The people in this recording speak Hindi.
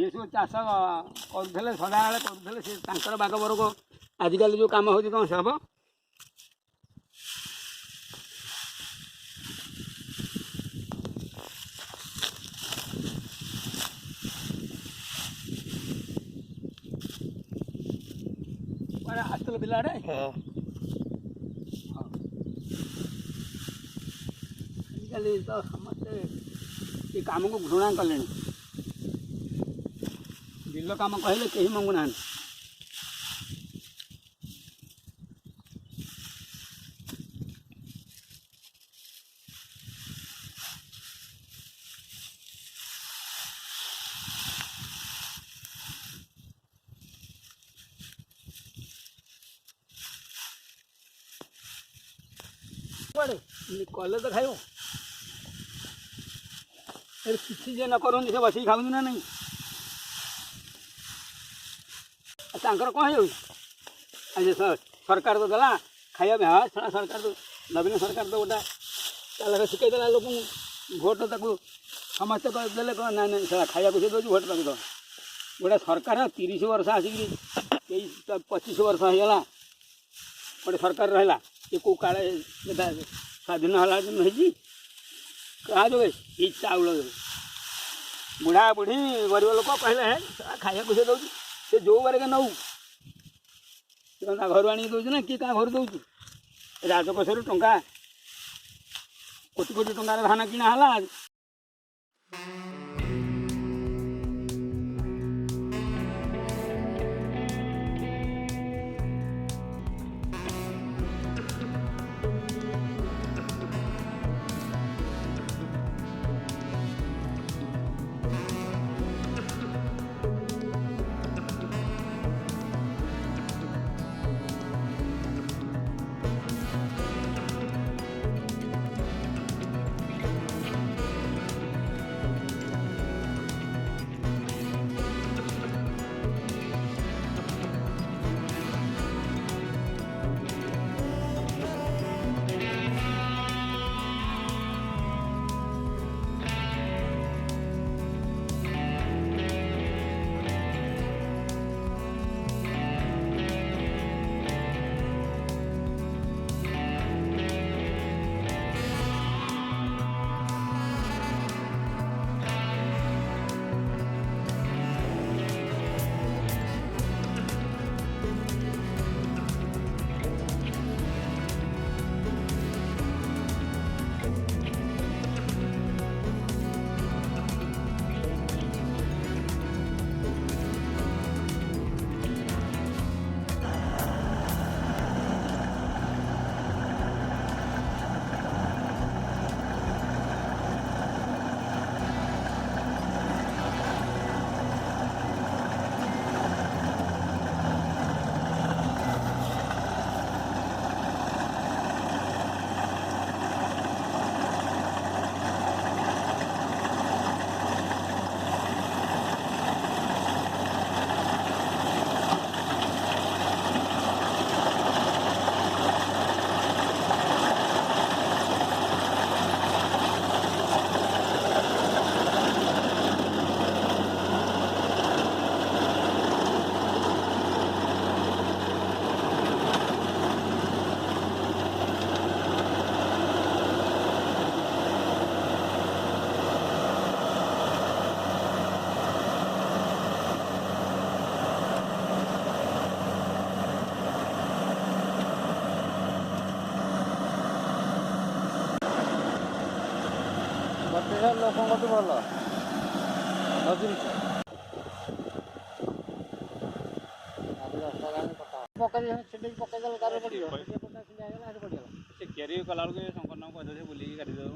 ये सब चाष करुले सदाबले करुले से बाग बरक आजिकल जो कम हो कौन से हम आसल पिलाड़े आजिकल तो समस्ते ये कम को घृणा कले बिल कम कहले कहीं मंगुना कले तो खाइब किसी जे न कर से बस खाऊ ना नहीं कौन हो सरकार तो देला खाइबा हाँ छड़ा सरकार तो नवीन सरकार तो गोटा चल शिखेदेला लोक भोट तक समस्ते देले कौन ना ना खाया से दूसरी भोट तक तो गोटे सरकार 30 वर्ष आसिक 25 वर्ष होगा गोटे सरकार रहा ये कौ काले स्वाधीन है क्या जो ये चाउल बुढ़ा बुढ़ी गरीब लोक कहले है खाया से दौर से जो बारे के नौ घर आनी दौर ना किए क्या घर दौर राजकोष टंका कोटी कोटी टंकार धान किणाला ଲୋକଙ୍କଠୁ ଭଲ ପକେଇଦେଲେ ତାର ପଡ଼ିବ ସେ କ୍ୟାରି କଲାବେଳକୁ ଶଙ୍କର ନାମ କହିଦେଲେ ବୁଲିକି କାଟିଦେବ।